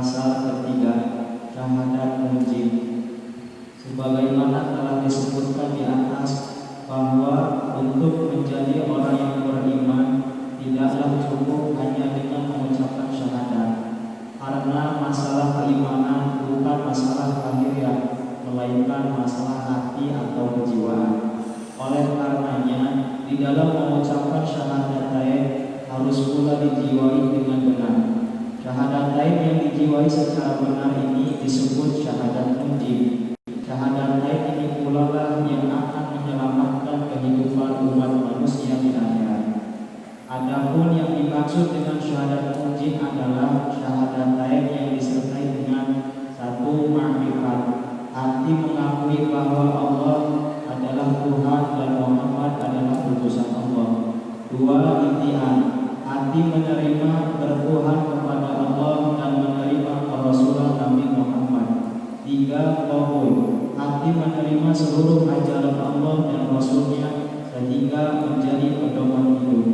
Pasal ketiga, syahadat mujib. Sebagaimana telah disebutkan di atas bahwa untuk menjadi orang yang beriman tidaklah cukup hanya dengan mengucapkan syahadat, karena masalah keimanan bukan masalah lahiriah, melainkan masalah hati atau kejiwaan. Oleh karenanya, di dalam mengucapkan syahadatain harus pula dijiwai dengan benar. Syahadatain yang dijiwai secara benar ini disebut syahadat mujib. Syahadatain ini pula lah yang akan menyelamatkan kehidupan umat manusia di akhirat. Adapun yang dimaksud dengan syahadat mujib adalah syahadatain yang disertai dengan satu, ma'rifat, hati mengakui bahwa Allah adalah Tuhan dan Muhammad adalah utusan Allah. Dua, ikhtiar, hati menerima bertuhan kepada Allah dan menerima Rasulullah Nabi Muhammad. Tiga, qabul, hati menerima seluruh ajaran Allah dan Rasulnya sehingga menjadi pedoman hidup.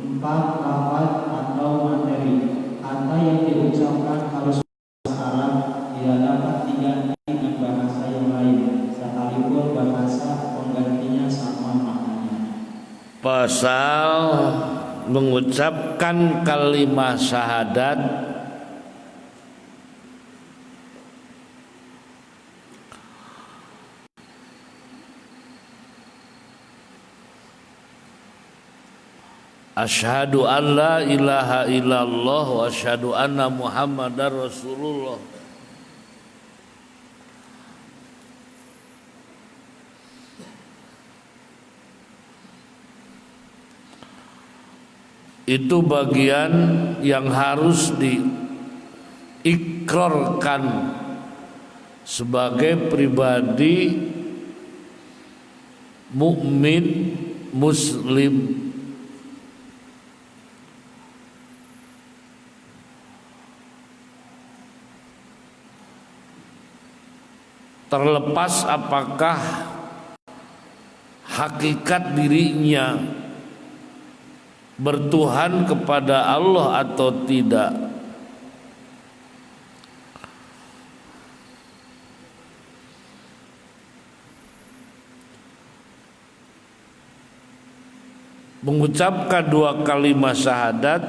Empat, lafaz atau materi, kata yang diucapkan harus bahasa Arab, tidak dapat diganti dengan bahasa yang lain sekalipun bahasa penggantinya sama maknanya. Pasal mengucapkan kalimat syahadat asyhadu an la ilaha illallah wa asyhadu anna muhammadar rasulullah. Itu bagian yang harus diikrarkan sebagai pribadi mukmin muslim. Terlepas apakah hakikat dirinya bertuhan kepada Allah atau tidak. Mengucapkan dua kalimat syahadat,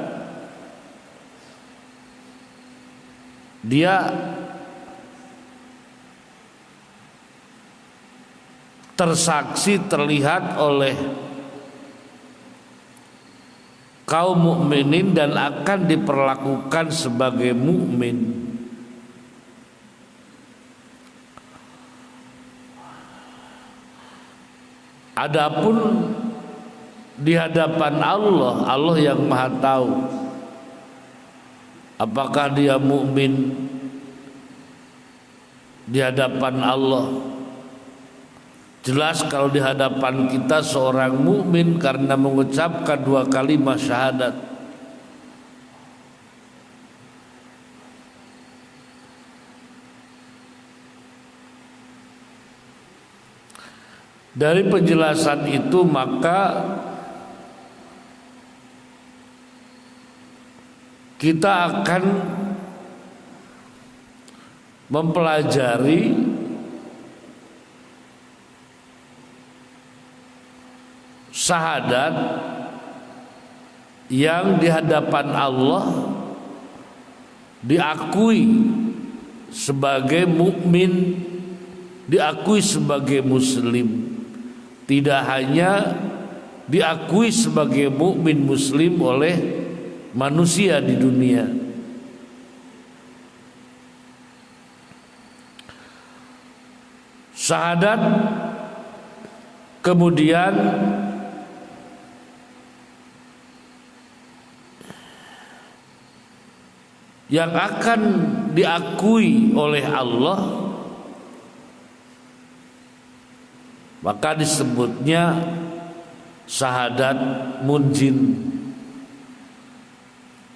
dia tersaksi, terlihat oleh kaum mukminin dan akan diperlakukan sebagai mukmin. Adapun di hadapan Allah, Allah yang Maha tahu apakah dia mukmin di hadapan Allah. Jelas kalau di hadapan kita seorang mukmin karena mengucapkan dua kalimat syahadat. Dari penjelasan itu maka kita akan mempelajari syahadat yang di hadapan Allah diakui sebagai mukmin, diakui sebagai muslim. Tidak hanya diakui sebagai mukmin muslim oleh manusia di dunia. Syahadat kemudian yang akan diakui oleh Allah, maka disebutnya syahadat munjin.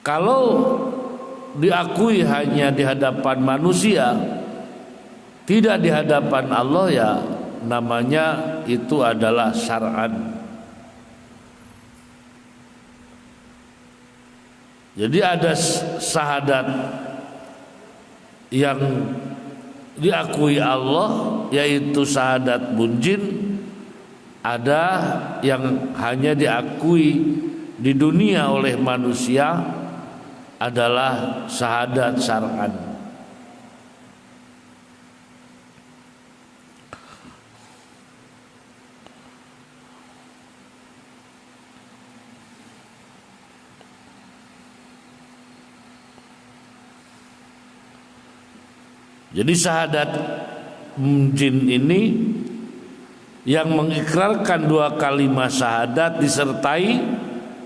Kalau diakui hanya di hadapan manusia, tidak di hadapan Allah, ya namanya itu adalah syar'an. Jadi ada syahadat yang diakui Allah, yaitu syahadat munjin. Ada yang hanya diakui di dunia oleh manusia, adalah syahadat syar'an. Jadi syahadat munjin ini yang mengikrarkan dua kalimat syahadat disertai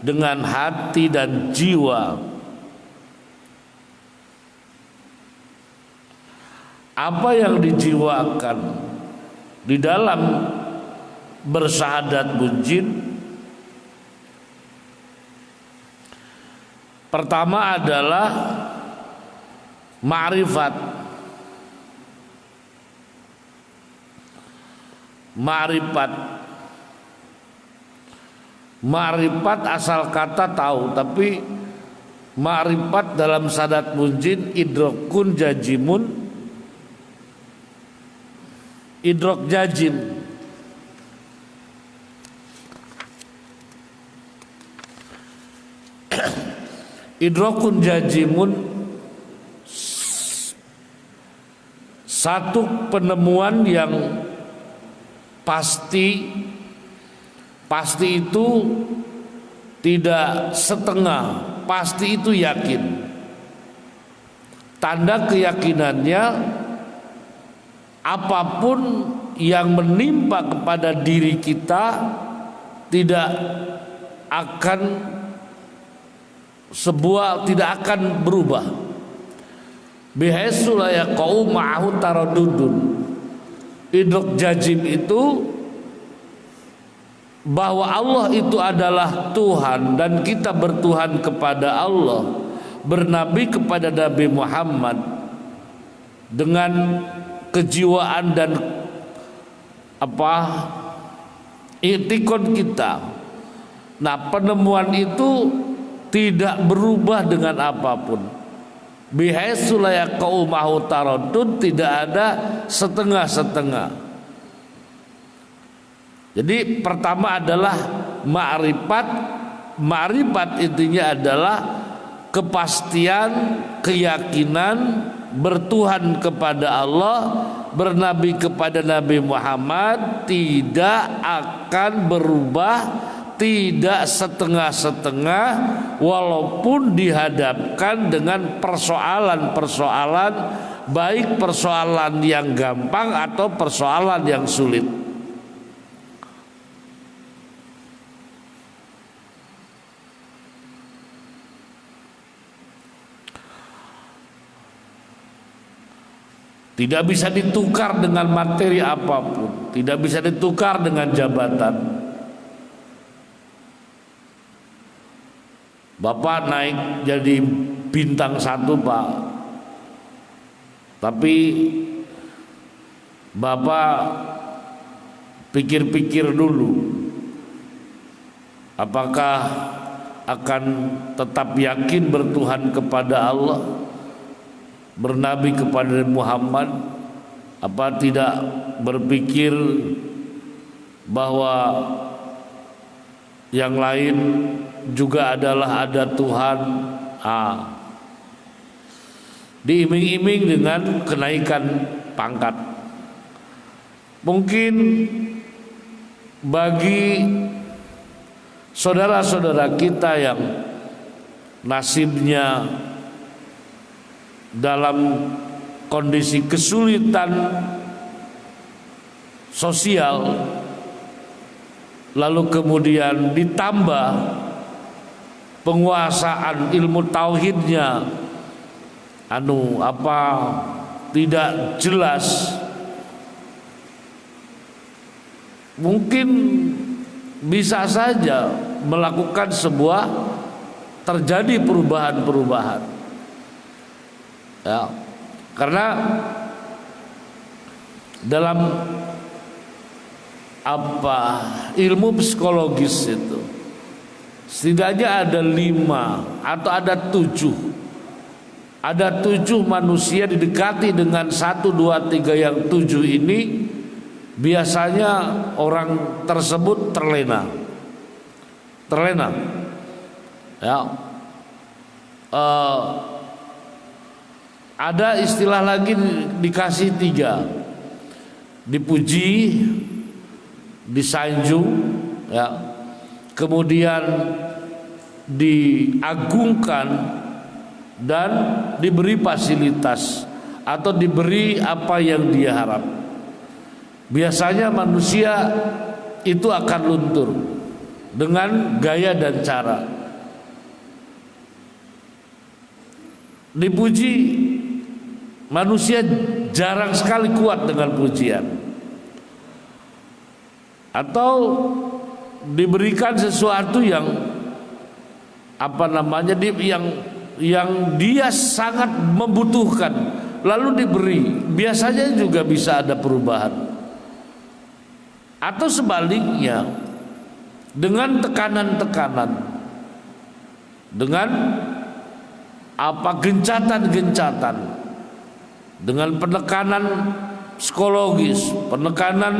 dengan hati dan jiwa. Apa yang dijiwakan di dalam bersyahadat munjin? Pertama adalah ma'rifat. Ma'rifat asal kata tahu, tapi ma'rifat dalam syahadat munjin idrokun jajimun, idrok jajim. Idrokun jajimun, satu penemuan yang pasti itu tidak setengah, pasti itu yakin. Tanda keyakinannya, apapun yang menimpa kepada diri kita tidak akan berubah. Bihaitsu la yaqau ma'ahu taraddudun. Idrok jazim itu bahwa Allah itu adalah Tuhan dan kita bertuhan kepada Allah, bernabi kepada Nabi Muhammad dengan kejiwaan dan i'tikad kita. Nah, penemuan itu tidak berubah dengan apapun. Bihaitsu la yaqau ma'ahu taraddud, tidak ada setengah-setengah. Jadi pertama adalah ma'rifat. Ma'rifat intinya adalah kepastian, keyakinan bertuhan kepada Allah, bernabi kepada Nabi Muhammad, tidak akan berubah, tidak setengah-setengah, walaupun dihadapkan dengan persoalan-persoalan, baik persoalan yang gampang atau persoalan yang sulit. Tidak bisa ditukar dengan materi apapun, tidak bisa ditukar dengan jabatan. Bapak naik jadi bintang 1, Pak, tapi Bapak pikir-pikir dulu, apakah akan tetap yakin bertuhan kepada Allah, bernabi kepada Muhammad, apa tidak berpikir bahwa yang lain juga adalah ada Tuhan. Diiming-iming dengan kenaikan pangkat. Mungkin bagi saudara-saudara kita yang nasibnya dalam kondisi kesulitan sosial, lalu kemudian ditambah penguasaan ilmu tauhidnya tidak jelas, mungkin bisa saja melakukan sebuah terjadi perubahan-perubahan. Ya, karena dalam ilmu psikologis itu setidaknya ada 5 atau ada 7 ada 7 manusia didekati dengan 1, 2, 3 yang 7 ini, biasanya orang tersebut terlena. Ya. Ada istilah lagi, dikasih 3, dipuji, disanjung, ya, kemudian diagungkan dan diberi fasilitas atau diberi apa yang dia harap. Biasanya manusia itu akan luntur dengan gaya dan cara. Dipuji, manusia jarang sekali kuat dengan pujian. Atau diberikan sesuatu yang yang dia sangat membutuhkan, lalu diberi, biasanya juga bisa ada perubahan. Atau sebaliknya, dengan tekanan-tekanan, dengan gencatan-gencatan, dengan penekanan psikologis, penekanan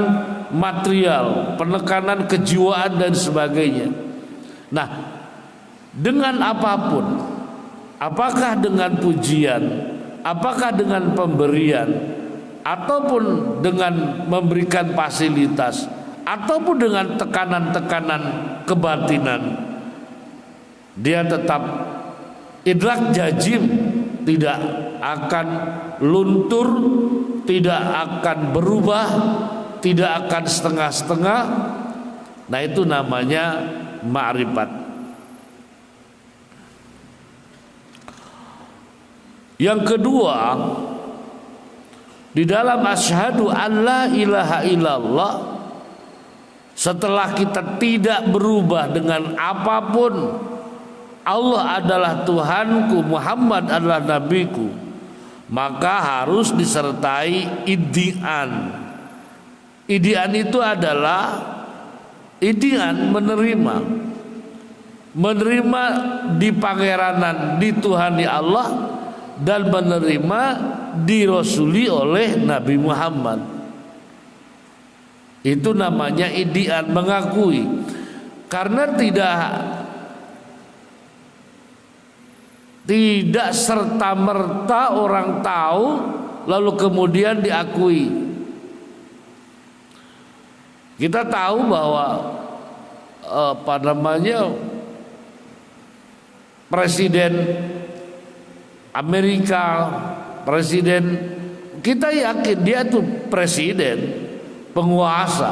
material, penekanan kejiwaan dan sebagainya. Nah, dengan apapun, apakah dengan pujian, apakah dengan pemberian, ataupun dengan memberikan fasilitas, ataupun dengan tekanan-tekanan kebatinan, dia tetap idrak jazim, tidak akan luntur, tidak akan berubah, tidak akan setengah-setengah. Nah, itu namanya ma'rifat. Yang kedua, di dalam asyhadu alla ilaha illallah, setelah kita tidak berubah dengan apapun, Allah adalah Tuhanku, Muhammad adalah nabiku, maka harus disertai idian. Idian itu adalah idian menerima di pangeranan, dituhani Allah, dan menerima dirasuli oleh Nabi Muhammad. Itu namanya idian, mengakui. Karena tidak serta-merta orang tahu lalu kemudian diakui. Kita tahu bahwa Presiden Amerika, kita yakin dia itu presiden, penguasa,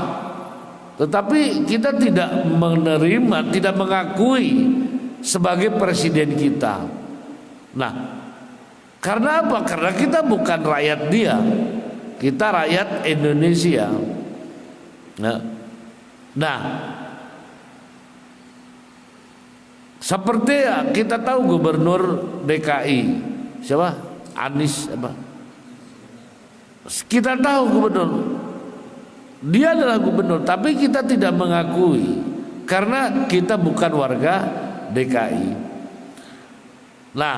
tetapi kita tidak menerima, tidak mengakui sebagai presiden kita. Nah, karena apa? Karena kita bukan rakyat dia, kita rakyat Indonesia. Nah, seperti kita tahu gubernur DKI siapa? Anies apa? Kita tahu gubernur, dia adalah gubernur, tapi kita tidak mengakui karena kita bukan warga DKI. Nah,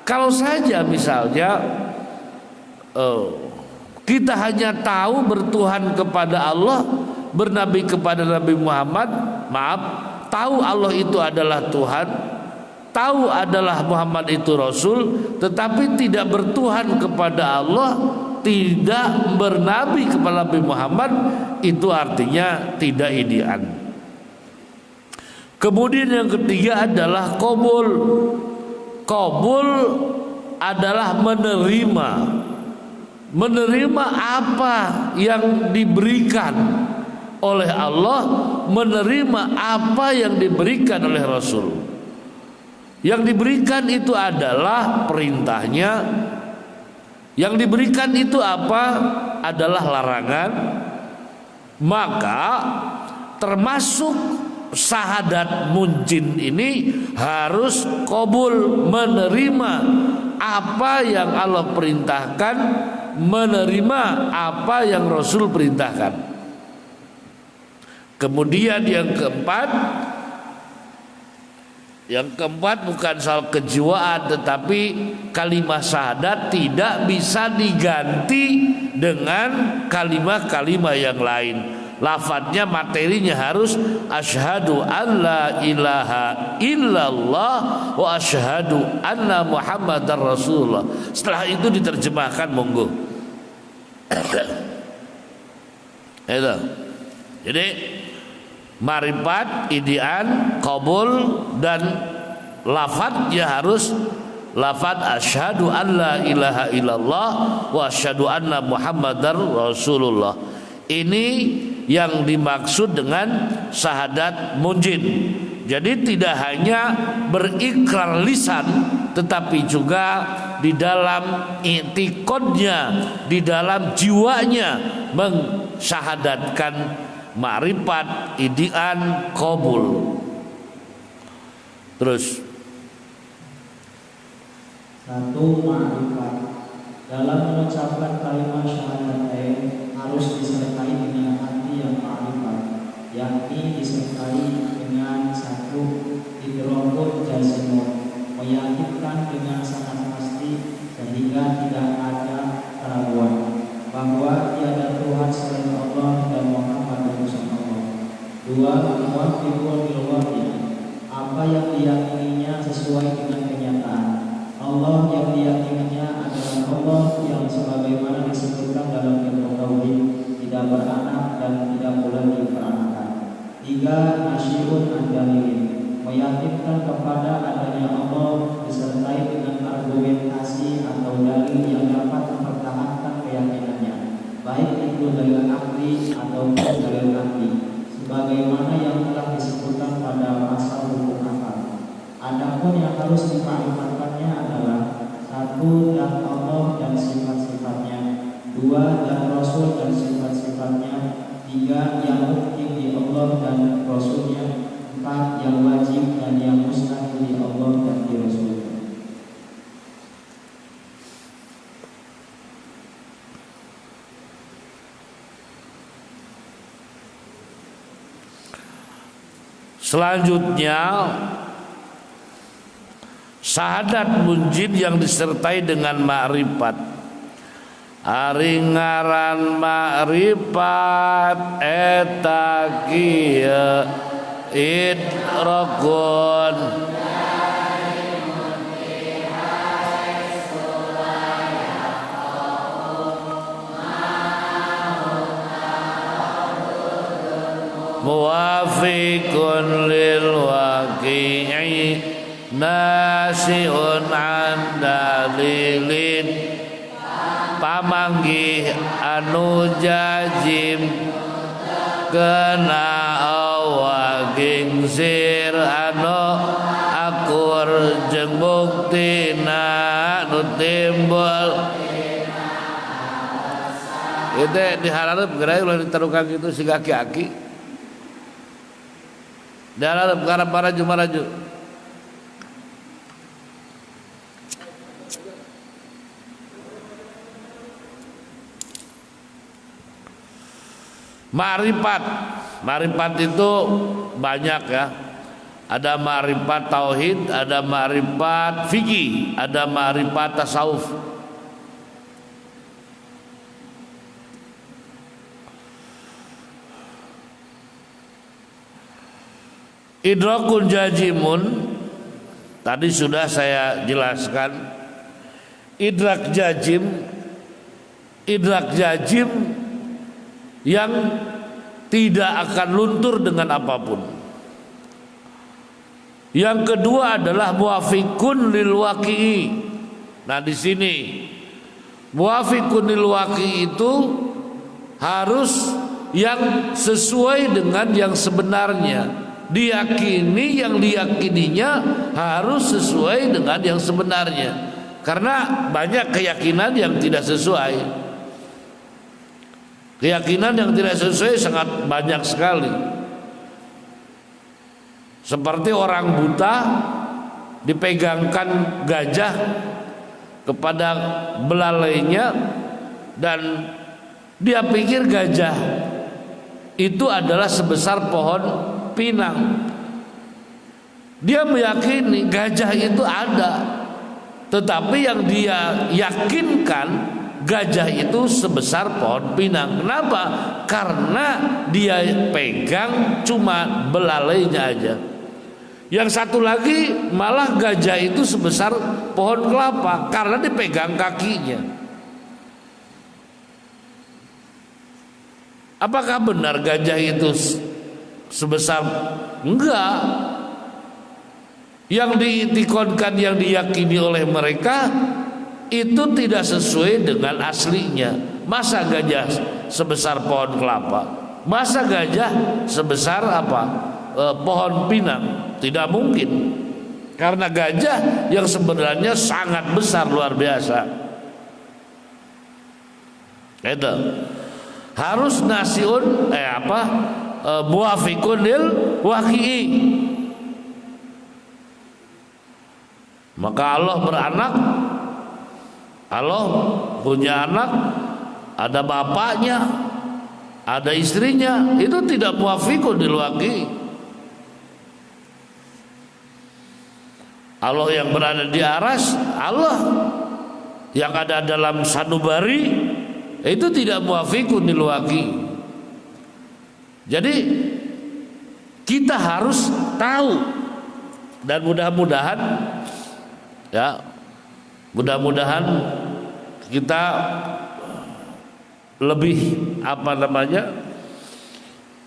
kalau saja misalnya kita hanya tahu bertuhan kepada Allah, bernabi kepada Nabi Muhammad, tahu Allah itu adalah Tuhan, tahu adalah Muhammad itu Rasul, tetapi tidak bertuhan kepada Allah, tidak bernabi kepada Nabi Muhammad, itu artinya tidak idian. Kemudian yang ketiga adalah qabul. Qabul adalah menerima apa yang diberikan oleh Allah, menerima apa yang diberikan oleh Rasul. Yang diberikan itu adalah perintahnya, yang diberikan itu apa? Adalah larangan. Maka termasuk syahadat muncin ini harus qabul, menerima apa yang Allah perintahkan, menerima apa yang Rasul perintahkan. Kemudian yang keempat, Yang keempat bukan soal kejiwaan, tetapi kalimat syahadat tidak bisa diganti dengan kalimat-kalimat yang lain. Lafadznya, materinya harus asyhadu an la ilaha illallah wa asyhadu anna muhammadar rasulullah. Setelah itu diterjemahkan, monggo. Itu. Jadi marifat, idian, qabul, dan lafadznya harus lafadz asyhadu an la ilaha illallah wa asyhadu anna muhammadar rasulullah. Ini yang dimaksud dengan syahadat munjid. Jadi tidak hanya berikrar lisan, tetapi juga di dalam i'tiqadnya, di dalam jiwanya mensyahadatkan ma'rifat, idian, qabul. Terus satu, ma'rifat. Dalam mengucapkan kalimat syahadatain harus disertai dengan hati yang ma'rifat, yakni disertai dengan satu, idrakun jazimun, meyakinkan dengan sangat pasti sehingga tidak ada keraguan bahwa tiada Tuhan selain Allah dan Muhammad Rasulullah. Dua, muwafiqun bil waqi', apa yang diyakininya sesuai dengan kenyataan. Allah yang diyakininya adalah Allah yang sebagaimana disebutkan dalam ilmu tauhid, tidak beranak dan tidak pula diperanakan. Tiga, nasyirun an dalilin, meyakinkan kepada adanya Allah disertai dengan argumentasi atau dalil yang dapat mempertahankan keyakinannya, baik itu dalil akli ataupun dalil nakli, sebagaimana yang telah disebutkan pada pasal hukum akal. Adapun yang harus dimakrifatkannya adalah satu, dan Allah dan sifat-sifatnya. Dua, dan Rasul dan sifat-sifatnya. Tiga, yang mungkin di Allah dan Rasulnya. Empat, yang wajib dan yang mustahil di Allah dan di Rasulnya. selanjutnya syahadat munjid yang disertai dengan ma'rifat. Ari ngaran ma'rifat eta kieu idrakun muwafiqun lil waqi'i nasi'un an dalilin pamanggih anu jajim kena awaging sir anu akur jeung buktina nu timbul itu diharap gerai ulah ditaruhkan gitu si aki-aki diharap karena maraju Ma'rifat itu banyak ya. Ada ma'rifat tauhid, ada ma'rifat fikih, ada ma'rifat tasawuf. Idrakun jazimun tadi sudah saya jelaskan. Idrak jazim yang tidak akan luntur dengan apapun. Yang kedua adalah muwafiqun lil waqi'i. Nah di sini muwafiqun lil waqi'i itu harus yang sesuai dengan yang sebenarnya. Diyakini yang diyakininya harus sesuai dengan yang sebenarnya. Karena banyak keyakinan yang tidak sesuai. Keyakinan yang tidak sesuai sangat banyak sekali. Seperti orang buta dipegangkan gajah kepada belalainya dan dia pikir gajah itu adalah sebesar pohon pinang. Dia meyakini gajah itu ada, tetapi yang dia yakinkan gajah itu sebesar pohon pinang. Kenapa? Karena dia pegang cuma belalainya aja. Yang satu lagi malah gajah itu sebesar pohon kelapa karena dipegang kakinya. Apakah benar gajah itu sebesar? Enggak. Yang diitikonkan, yang diyakini oleh mereka itu tidak sesuai dengan aslinya. Masa gajah sebesar pohon kelapa? Masa gajah sebesar apa? Pohon pinang? Tidak mungkin. Karena gajah yang sebenarnya sangat besar, luar biasa. Itu harus nasiun muwafiqun lil waqi'i. Maka Allah beranak, Allah punya anak, ada bapaknya, ada istrinya, itu tidak muwafiqun lil waqi'i. Allah yang berada di aras, Allah yang ada dalam sanubari, itu tidak muwafiqun lil waqi'i. Jadi kita harus tahu, dan mudah-mudahan kita lebih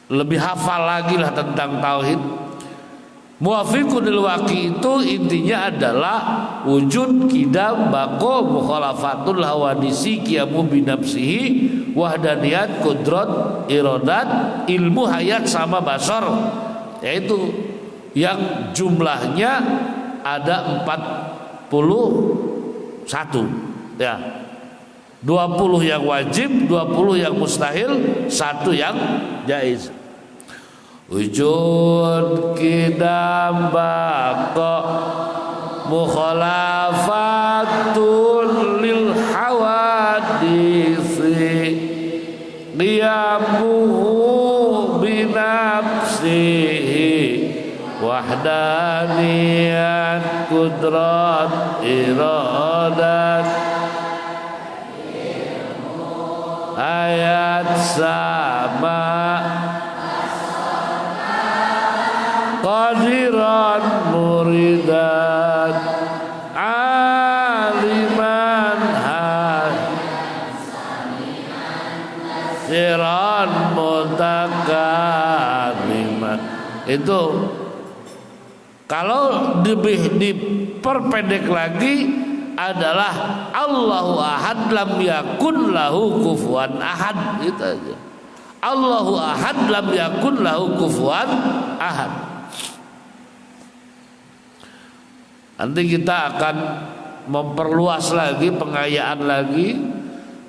lebih hafal lagi lah tentang tauhid. Muwafiqun lil waqi itu intinya adalah wujud, qidam, baqo, mukhalafatul hawadisi, qiyamu binafsihi, wahdaniyat, qudrat, iradat, ilmu, hayat sama basar. Yaitu yang jumlahnya ada 41 ya. 20 yang wajib, 20 yang mustahil, 1 yang jaiz. Wujud, qidam, baqa, mukhalafatun lil hawadisi, qiyamuhu binafsihi, wahdaniyat, qudrat, iradat, ayat sama, qadiran muridan, aliman hasiran mutakaliman. Itu kalau diperpendek lagi adalah Allahu ahad lam yakun lahu kufuwan ahad. Itu aja. Allahu ahad lam yakun lahu kufuwan ahad. Nanti kita akan memperluas lagi, pengayaan lagi,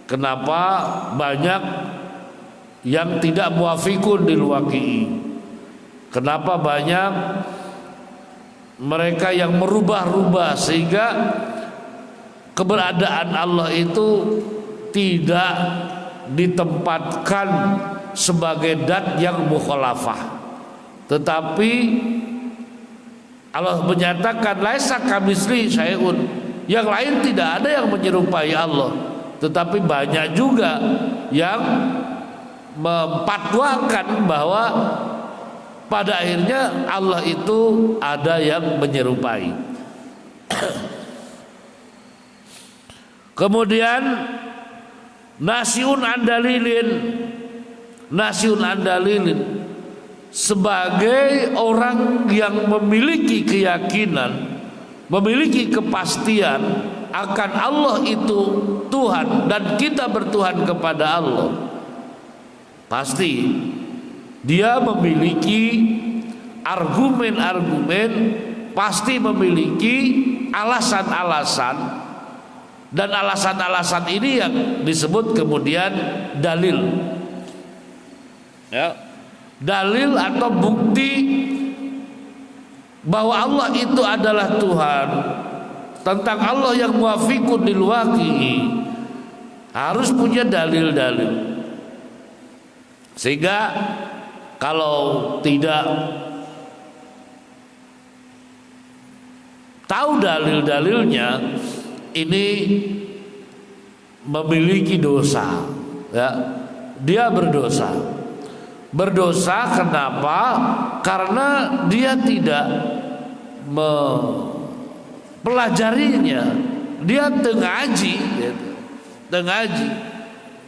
kenapa banyak yang tidak muwafiqun lil waqi'i. Kenapa banyak mereka yang merubah-rubah sehingga keberadaan Allah itu tidak ditempatkan sebagai dat yang mukhalafah, tetapi Allah menyatakan laisa kamitsli syai'un, yang lain tidak ada yang menyerupai Allah. Tetapi banyak juga yang memfatwakan bahwa pada akhirnya Allah itu ada yang menyerupai. Kemudian nasiun andalilin sebagai orang yang memiliki keyakinan, memiliki kepastian akan Allah itu Tuhan dan kita bertuhan kepada Allah, pasti dia memiliki argumen-argumen, pasti memiliki alasan-alasan, dan alasan-alasan ini yang disebut kemudian dalil, ya, dalil atau bukti bahwa Allah itu adalah Tuhan, tentang Allah yang muwafiqun lil waqi'i, harus punya dalil-dalil. Sehingga kalau tidak tahu dalil-dalilnya, ini memiliki dosa, ya. Dia berdosa. Berdosa kenapa? Karena dia tidak mempelajarinya. Dia tengaji, gitu. Tengaji.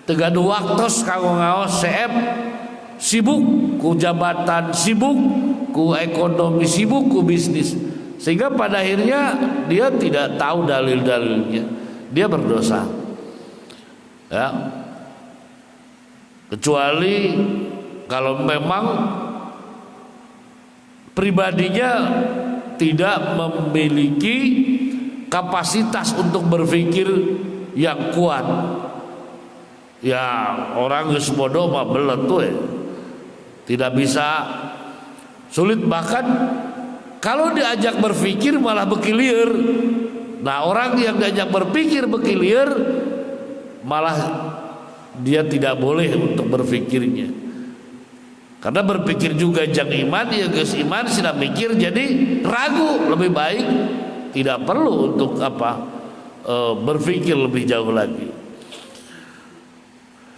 Tegadu waktos kanggo ngaos CF, sibuk ku jabatan, sibuk ku ekonomi, sibuk ku bisnis, sehingga pada akhirnya dia tidak tahu dalil-dalilnya. Dia berdosa, ya. Kecuali kalau memang pribadinya tidak memiliki kapasitas untuk berpikir yang kuat. Ya, orang geus bodoh mah belet tuh ya. Tidak bisa, sulit, bahkan kalau diajak berpikir malah bekilir. Nah, orang yang diajak berpikir bekilir malah dia tidak boleh untuk berpikirnya. Karena berpikir juga jang iman, ya geus iman sina mikir jadi ragu. Lebih baik tidak perlu untuk berpikir lebih jauh lagi.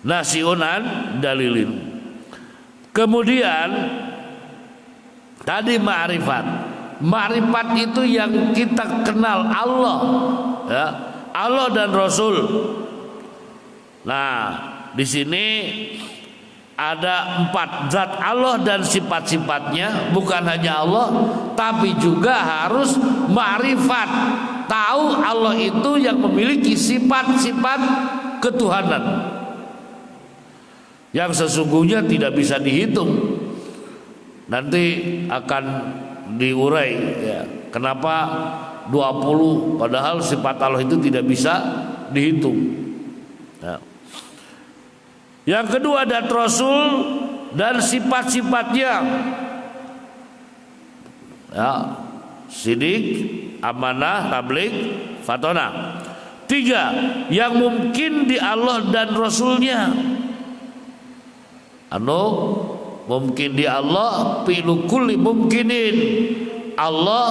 Nasiunan dalilin. Kemudian tadi ma'rifat. Ma'rifat itu yang kita kenal Allah, ya, Allah dan Rasul. Nah, di sini ada 4 zat Allah dan sifat-sifatnya, bukan hanya Allah, tapi juga harus ma'rifat, tahu Allah itu yang memiliki sifat-sifat ketuhanan yang sesungguhnya tidak bisa dihitung. Nanti akan diurai, ya, kenapa 20 padahal sifat Allah itu tidak bisa dihitung, ya. Yang kedua ada Rasul dan sifat-sifatnya, ya, sidik, amanah, tabligh, fatona. 3 yang mungkin di Allah dan Rasulnya. Mungkin di Allah fi'lu kulli mungkinin. Allah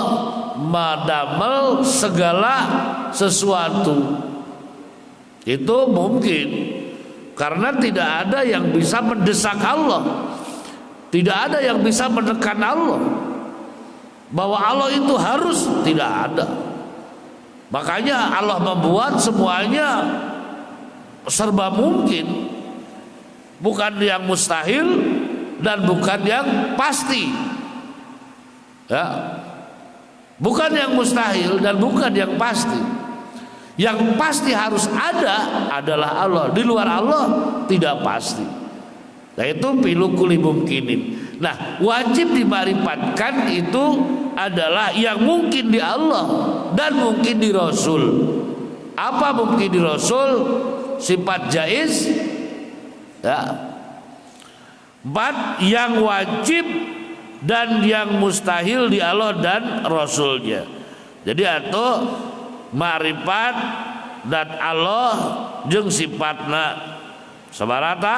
madamel segala sesuatu itu mungkin, karena tidak ada yang bisa mendesak Allah, tidak ada yang bisa menekan Allah bahwa Allah itu harus, tidak ada. Makanya Allah membuat semuanya serba mungkin, bukan yang mustahil dan bukan yang pasti, ya, bukan yang mustahil dan bukan yang pasti. Yang pasti harus ada adalah Allah. Di luar Allah tidak pasti. Nah, itu pilu kuli mungkinin. Nah, wajib dimarifatkan itu adalah yang mungkin di Allah dan mungkin di Rasul. Apa mungkin di Rasul? Sifat jaiz, ya. 4 yang wajib dan yang mustahil di Allah dan Rasulnya. Jadi atau ma'rifat dan Allah jeung sifatna sabarata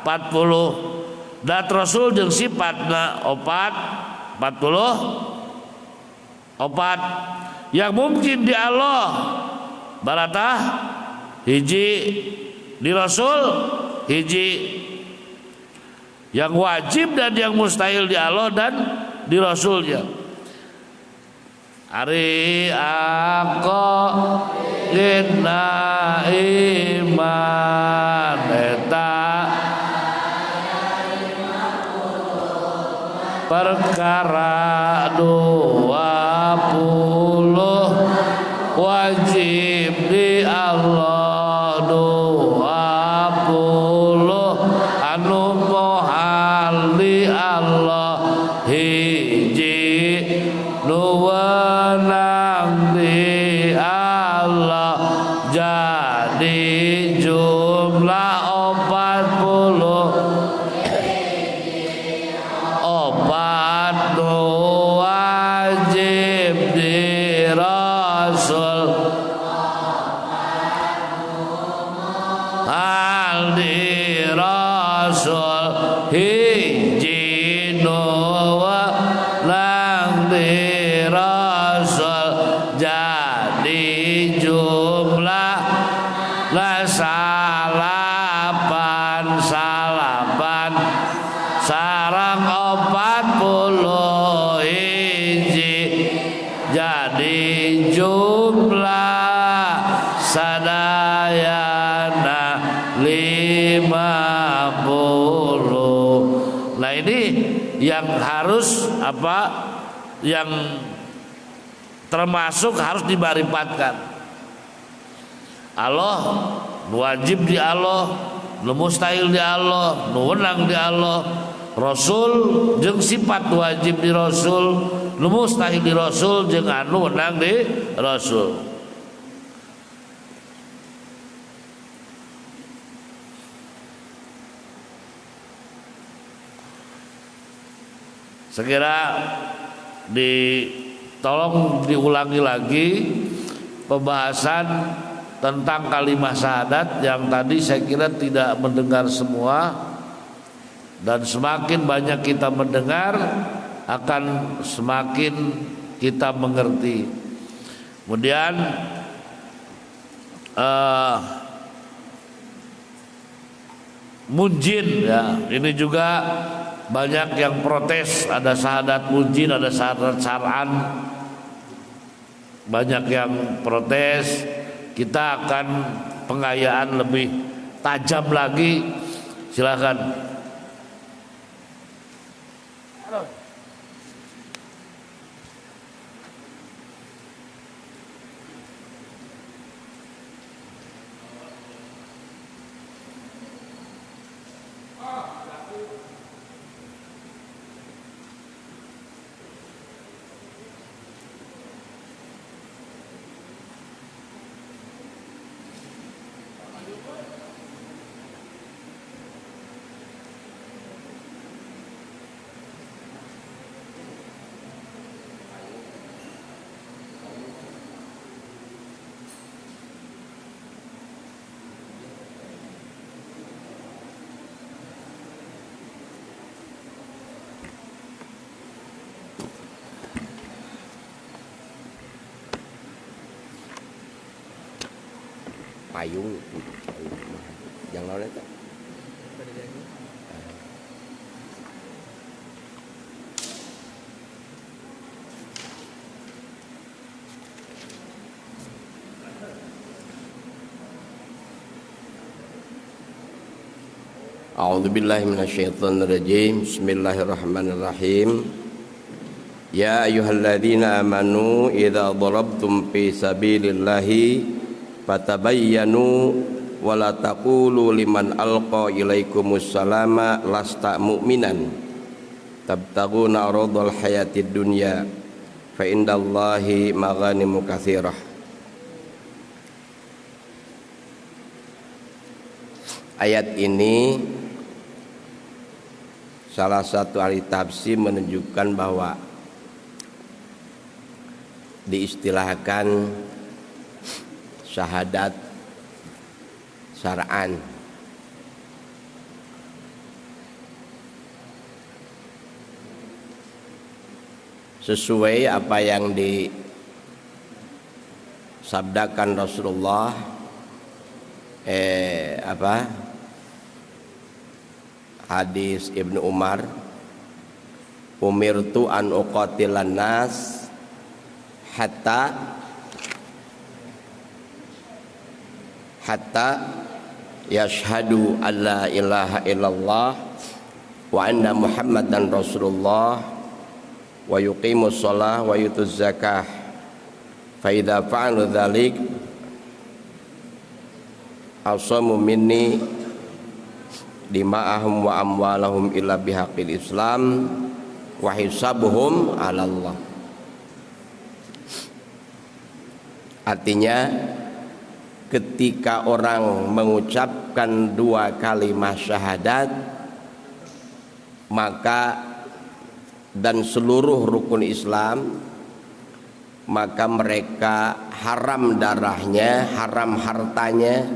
40, dan Rasul jeung sifatna 44. Yang mungkin di Allah barata hiji, di Rasul hiji. Yang wajib dan yang mustahil di Allah dan di Rasulnya. Ari ako inna iman eta perkara 20 wajib di Allah 20 anu mohal di Allah hiji nu wenang di Allah jadi jumlah 40 nu wajib di Rasul al di Rasul hiji nu wenang di Rasul sadayana 50. Nah ini yang harus yang termasuk harus dimarifatkan. Allah wajib di Allah, nu mustahil di Allah, nu wenang di Allah. Rasul jeung sifat wajib di Rasul, nu mustahil di Rasul jeung anu wenang di Rasul. Sekira tolong diulangi lagi pembahasan tentang kalimat syahadat yang tadi saya kira tidak mendengar semua, dan semakin banyak kita mendengar akan semakin kita mengerti. Kemudian munjin ya, ini juga banyak yang protes, ada syahadat munjin, ada syahadat syar'an. Banyak yang protes. Kita akan pengayaan lebih tajam lagi. Silakan. Payung yang lawan itu. A'udzubillahi minasyaitonirrajim. Bismillahirrahmanirrahim. Ya ayyuhalladzina amanu idza darabtum fi sabilillahi fatabayyanu wa la taqulu liman alqa ilaikumus salama lasta mu'minan tabtaguna aradul hayatid dunya fa indallahi maghanimu katsirah. Ayat ini salah satu ahli tafsir menunjukkan bahwa diistilahkan syahadat syar'an. Sesuai apa yang disabdakan Rasulullah hadis Ibnu Umar, umirtu an uqatilan nas hatta yashhadu an la ilaha illallah wa anna muhammadan rasulullah wa yuqimus shalah wa yutuz zakah fa idza fa'alu dzalik asamu minni dima'ahum wa amwalahum illa bihaqqil islam wa hisabuhum 'ala Allah. Artinya ketika orang mengucapkan dua kalimat syahadat, maka dan seluruh rukun Islam, maka mereka haram darahnya, haram hartanya,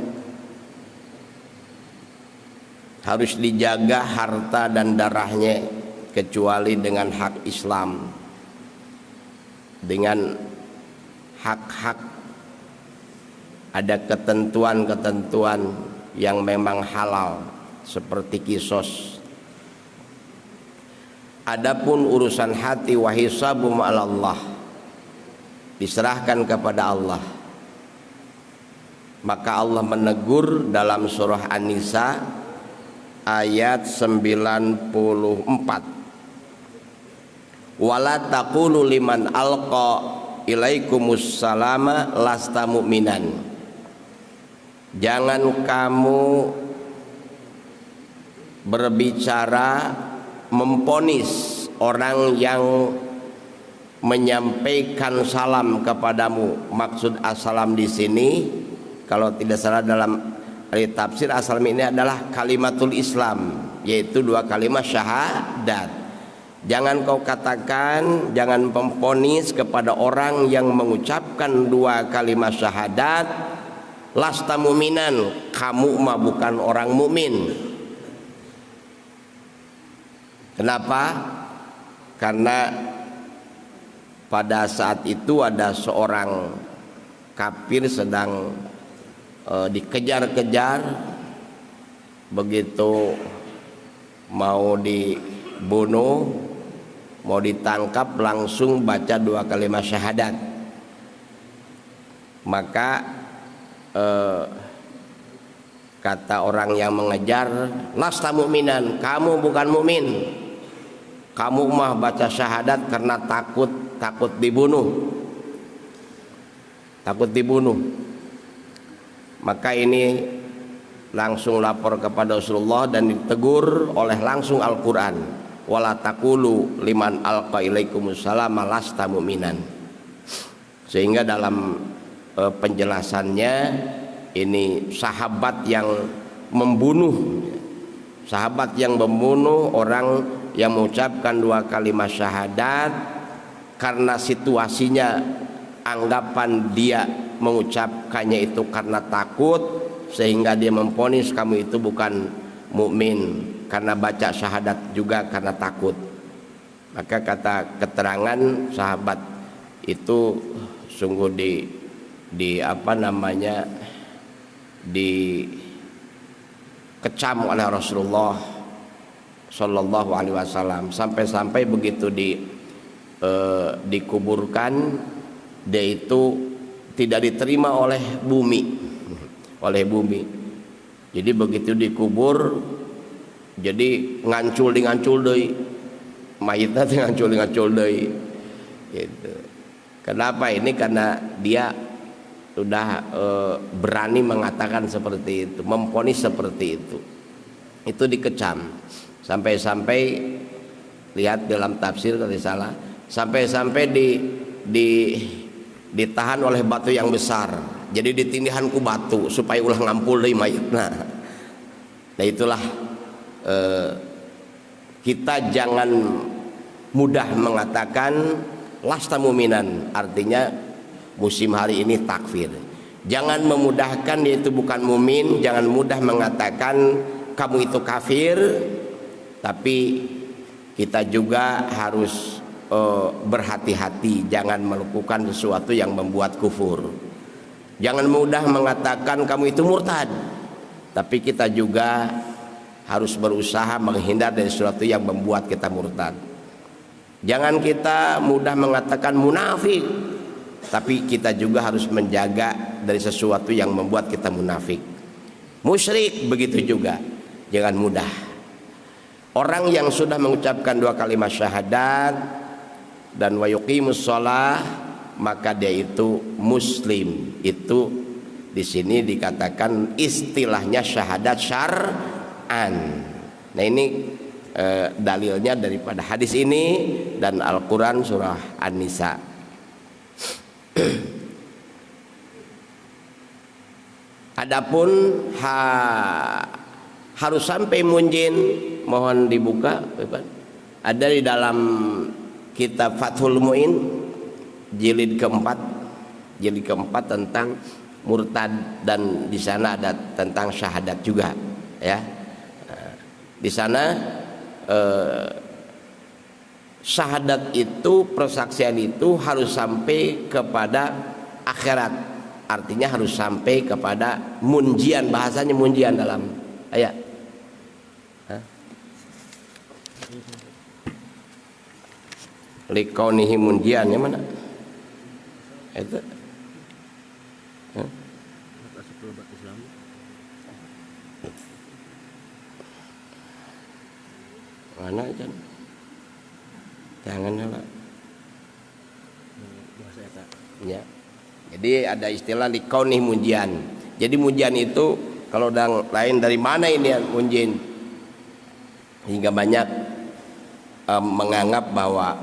harus dijaga harta dan darahnya kecuali dengan hak Islam, dengan hak-hak. Ada ketentuan-ketentuan yang memang halal seperti kisos. Adapun urusan hati wa hisabum 'ala Allah, diserahkan kepada Allah. Maka Allah menegur dalam surah An-Nisa ayat 94. Wala taqulu liman alqa ilaikumus salama lasta mu'minan. Jangan kamu berbicara memponis orang yang menyampaikan salam kepadamu. Maksud assalam di sini kalau tidak salah dalam tafsir assalam ini adalah kalimatul Islam, yaitu 2 kalimat syahadat. Jangan kau katakan, jangan memponis kepada orang yang mengucapkan 2 kalimat syahadat, lasta mu'minan, kamu mah bukan orang mukmin. Kenapa? Karena pada saat itu ada seorang kafir sedang dikejar-kejar, begitu mau dibunuh, mau ditangkap, langsung baca 2 kalimat syahadat. Maka kata orang yang mengejar, lasta mu'minan, kamu bukan mukmin, kamu mah baca syahadat karena takut dibunuh, Maka ini langsung lapor kepada Rasulullah dan ditegur oleh langsung Al-Quran. Wala taqulu liman alqa ilaikumus salam lasta mu'minan. Sehingga dalam penjelasannya ini sahabat yang membunuh orang yang mengucapkan 2 kalimat syahadat karena situasinya, anggapan dia mengucapkannya itu karena takut, sehingga dia memponis kamu itu bukan mukmin karena baca syahadat juga karena takut. Maka kata keterangan sahabat itu sungguh dikecam oleh Rasulullah Shallallahu Alaihi Wasallam, sampai begitu dikuburkan dia itu tidak diterima oleh bumi. Jadi begitu dikubur, jadi ngancul deui, mayitnya ngancul deui. Gitu. Kenapa ini? Karena dia sudah berani mengatakan seperti itu, memponis seperti itu. Itu dikecam. Sampai lihat dalam tafsir kalau salah, sampai ditahan oleh batu yang besar, jadi ditindihan ku batu supaya ulah ngampul deui mayitna. Nah itulah kita jangan mudah mengatakan lasta mu'minan, artinya musim hari ini takfir. Jangan memudahkan dia itu bukan mumin, jangan mudah mengatakan kamu itu kafir. Tapi kita juga harus berhati-hati, jangan melakukan sesuatu yang membuat kufur. Jangan mudah mengatakan kamu itu murtad, tapi kita juga harus berusaha menghindar dari sesuatu yang membuat kita murtad. Jangan kita mudah mengatakan munafik, tapi kita juga harus menjaga dari sesuatu yang membuat kita munafik. Musyrik begitu juga, jangan mudah. Orang yang sudah mengucapkan 2 kalimat syahadat dan wa yuqimus shalah, maka dia itu muslim. Itu di sini dikatakan istilahnya syahadat syar'an. Nah ini dalilnya daripada hadis ini dan Al-Quran surah An-Nisa. Adapun harus sampai munjin, mohon dibuka, ada di dalam kitab Fathul Mu'in jilid keempat tentang murtad, dan di sana ada tentang syahadat juga, ya. Di sana syahadat itu, persaksian itu harus sampai kepada akhirat, artinya harus sampai kepada munjian, bahasanya munjian dalam ayat. Likaunihi munjian, yang mana? Itu Mana aja? Jangan lah. Ya. Jadi ada istilah likaunih munjian. Jadi munjian itu kalau lain dari mana ini ya munjin? Hingga banyak menganggap bahwa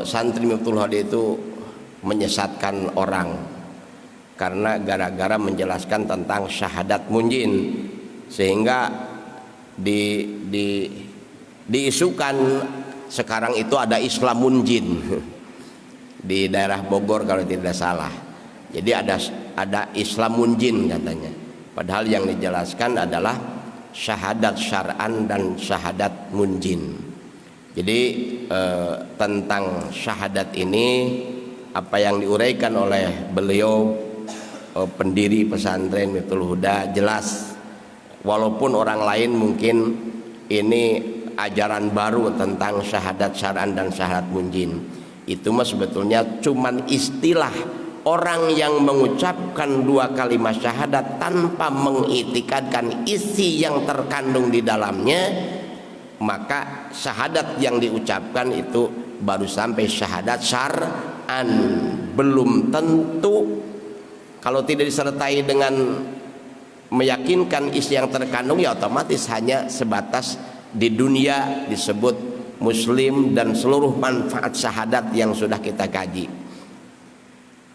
santri Miftul Hadi itu menyesatkan orang karena gara-gara menjelaskan tentang syahadat munjin, sehingga diisukan sekarang itu ada Islam munjin di daerah Bogor kalau tidak salah. Jadi ada Islam munjin katanya, padahal yang dijelaskan adalah syahadat syar'an dan syahadat munjin. Jadi tentang syahadat ini apa yang diuraikan oleh beliau pendiri pesantren Miftul Huda jelas, walaupun orang lain mungkin ini ajaran baru tentang syahadat syar'an dan syahadat munjin. Itu mah sebetulnya cuman istilah orang yang mengucapkan dua kalimat syahadat tanpa mengitikadkan isi yang terkandung di dalamnya, maka syahadat yang diucapkan itu baru sampai syahadat syar'an. Belum tentu kalau tidak disertai dengan meyakinkan isi yang terkandung, ya otomatis hanya sebatas di dunia disebut muslim dan seluruh manfaat syahadat yang sudah kita kaji.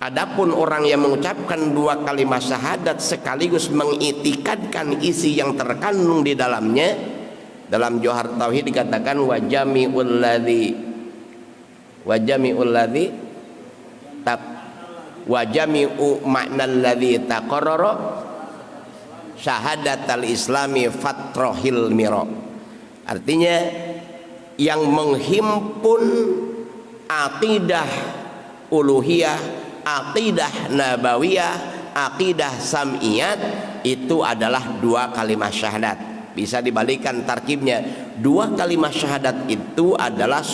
Adapun orang yang mengucapkan dua kalimat syahadat sekaligus mengitikadkan isi yang terkandung di dalamnya, dalam Johar Tauhid dikatakan wajami'ul ladzi wajami'u ma'nal ladzi taqarrara syahadatal islami fatrohil miro. Artinya yang menghimpun aqidah uluhiyah, aqidah nabawiyah, aqidah sam'iyat itu adalah dua kalimat syahadat. Bisa dibalikan tarkibnya, dua kalimat syahadat itu adalah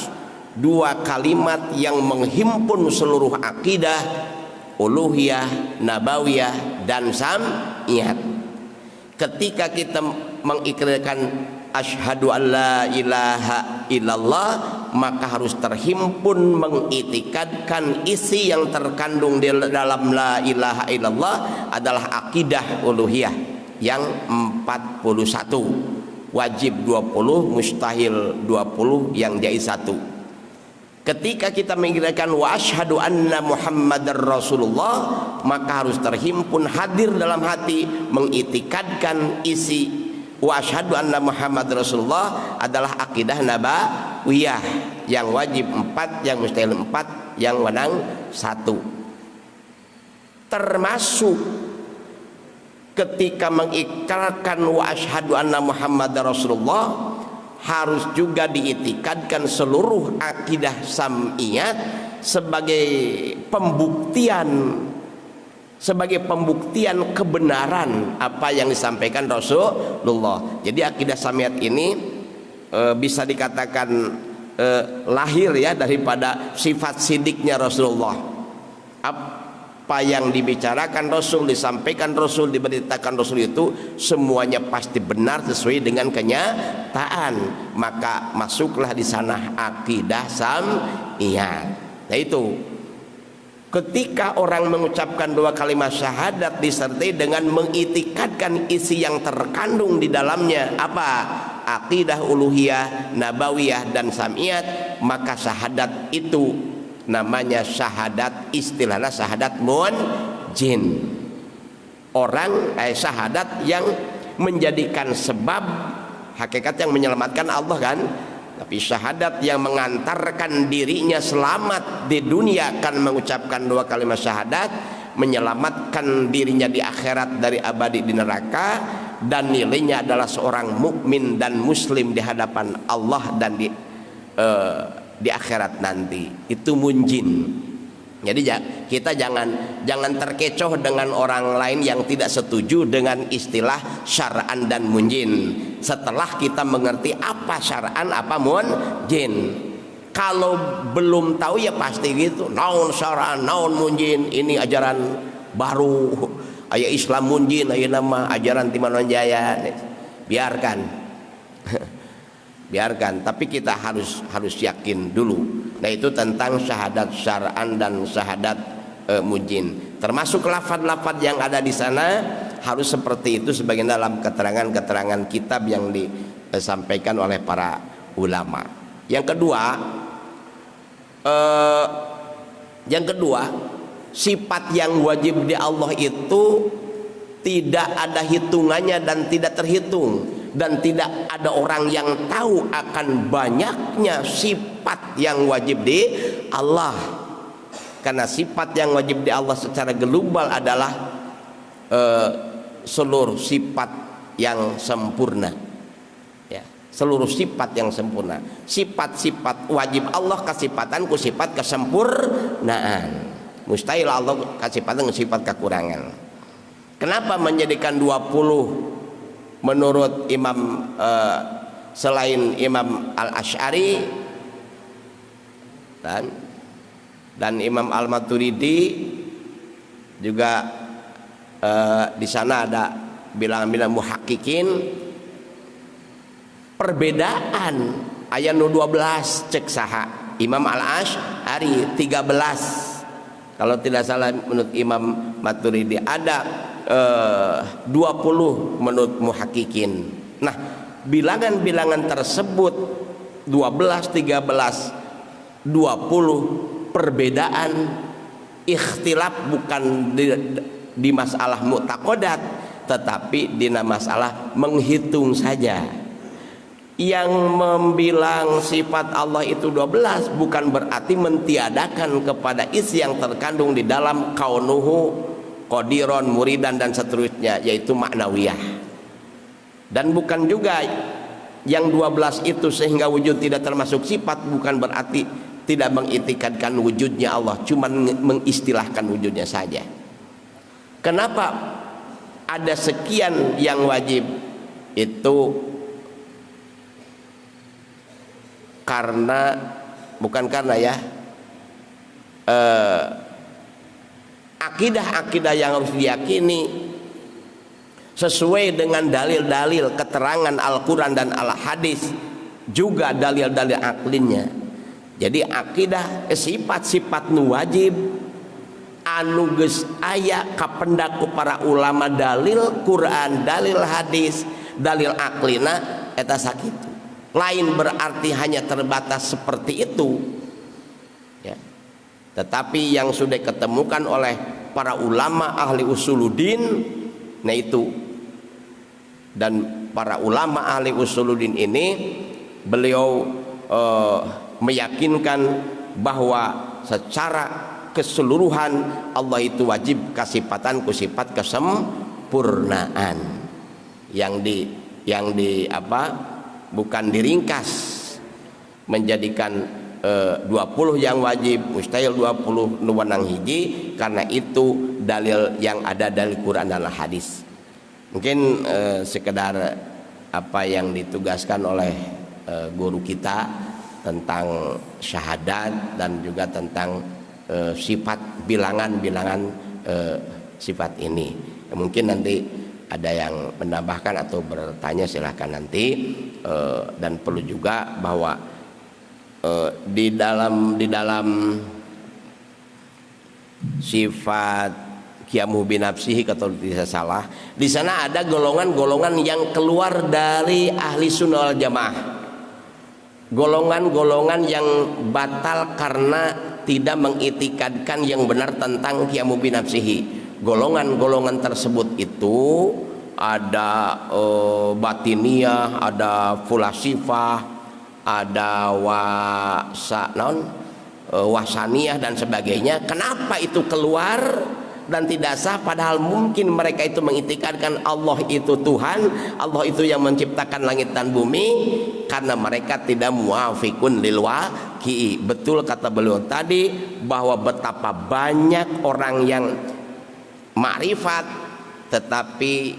dua kalimat yang menghimpun seluruh aqidah uluhiyah, nabawiyah dan sam'iyat. Ketika kita mengikrarkan asyhadu an la ilaha illallah, maka harus terhimpun mengitikadkan isi yang terkandung di dalam la ilaha illallah adalah akidah uluhiyah yang 41, wajib 20, mustahil 20, yang jaiz 1. Ketika kita mengikrarkan wa asyhadu anna Muhammadar Rasulullah, maka harus terhimpun hadir dalam hati mengitikadkan isi wa asyhadu anna Muhammad Rasulullah adalah akidah nabawiyah yang wajib 4, yang mustahil 4, yang wenang 1. Termasuk ketika mengikrarkan wa asyhadu anna Muhammad Rasulullah harus juga diitikadkan seluruh akidah sam'iyat sebagai pembuktian kebenaran apa yang disampaikan Rasulullah. Jadi akidah sam'iyat ini bisa dikatakan lahir ya daripada sifat sidiknya Rasulullah. Apa yang dibicarakan Rasul, disampaikan Rasul, diberitakan Rasul itu semuanya pasti benar sesuai dengan kenyataan. Maka masuklah di sana akidah sam'iyat. Nah itu ketika orang mengucapkan dua kalimat syahadat disertai dengan mengitikadkan isi yang terkandung di dalamnya, apa? Akidah uluhiyah, nabawiyah dan sam'iyat, maka syahadat itu namanya syahadat, istilahnya syahadat munjin. Orang syahadat yang menjadikan sebab, hakikat yang menyelamatkan Allah kan. Tapi syahadat yang mengantarkan dirinya selamat di dunia kan mengucapkan dua kalimat syahadat, menyelamatkan dirinya di akhirat dari abadi di neraka, dan nilainya adalah seorang mukmin dan muslim di hadapan Allah dan di akhirat nanti. Itu munjin. Jadi kita jangan terkecoh dengan orang lain yang tidak setuju dengan istilah syar'an dan munjin. Setelah kita mengerti apa syar'an, apa munjin. Kalau belum tahu ya pasti gitu, naon syar'an, naon munjin, ini ajaran baru. aya Islam munjin aya nama ajaran ti Manonjaya. Biarkan. Biarkan, tapi kita harus yakin dulu. Nah, itu tentang syahadat syar'an dan syahadat munjin. Termasuk lafaz-lafaz yang ada di sana harus seperti itu sebagian dalam keterangan-keterangan kitab yang disampaikan oleh para ulama. Yang kedua, sifat yang wajib di Allah itu tidak ada hitungannya dan tidak terhitung, dan tidak ada orang yang tahu akan banyaknya sifat yang wajib di Allah. Karena sifat yang wajib di Allah secara global adalah seluruh sifat yang sempurna, ya, seluruh sifat yang sempurna. Sifat-sifat wajib Allah kasifatan ku sifat kesempurnaan. Mustahil Allah kasifatan ku sifat kekurangan. Kenapa menjadikan 20 menurut Imam selain Imam Al-Asy'ari dan Imam Al-Maturidi juga di sana ada bilangan-bilangan muhakkikin perbedaan ayat 12 cek saha Imam Al-Asy'ari 13, kalau tidak salah menurut Imam Maturidi ada 20 menurut muhakkikin. Nah, bilangan-bilangan tersebut 12, 13, 20 perbedaan ikhtilaf bukan di masalah mu'taqadat, tetapi di masalah menghitung saja. Yang membilang sifat Allah itu 12 bukan berarti mentiadakan kepada isi yang terkandung di dalam kaunuhu qadiron, muridan dan seterusnya, yaitu maknawiyah. Dan bukan juga yang 12 itu sehingga wujud tidak termasuk sifat bukan berarti tidak mengitikadkan wujudnya Allah, cuma mengistilahkan wujudnya saja. Kenapa ada sekian yang wajib? Itu karena akidah-akidah yang harus diyakini sesuai dengan dalil-dalil keterangan Al-Quran dan Al-Hadis, juga dalil-dalil aklinya. Jadi akidah sifat-sifat nu wajib anu geus aya kapendak ku para ulama, dalil Quran, dalil hadis, dalil aklina eta sakitu. Lain berarti hanya terbatas seperti itu, ya. Tetapi yang sudah diketemukan oleh para ulama ahli usuluddin, nah itu, dan para ulama ahli usuluddin ini beliau meyakinkan bahwa secara keseluruhan Allah itu wajib kasifatan ku sifat kesempurnaan yang di bukan diringkas menjadikan 20 yang wajib, mustahil 20 nuwanang hiji, karena itu dalil yang ada dari Quran dan hadis. Mungkin sekedar apa yang ditugaskan oleh guru kita tentang syahadat dan juga tentang sifat bilangan-bilangan sifat ini. Mungkin nanti ada yang menambahkan atau bertanya, silahkan nanti. Dan perlu juga bahwa di dalam sifat qiyamuhu binafsihi, kalau tidak salah, di sana ada golongan-golongan yang keluar dari ahli sunnah wal jamaah, golongan-golongan yang batal karena tidak mengitikadkan yang benar tentang qiyamuhu binafsihi. Golongan-golongan tersebut itu ada batiniyah, ada fulasifah, ada wasaniyah dan sebagainya. Kenapa itu keluar dan tidak sah, padahal mungkin mereka itu mengitikadkan Allah itu Tuhan, Allah itu yang menciptakan langit dan bumi? Karena mereka tidak muafiqun lil waqi. Betul kata beliau tadi bahwa betapa banyak orang yang makrifat tetapi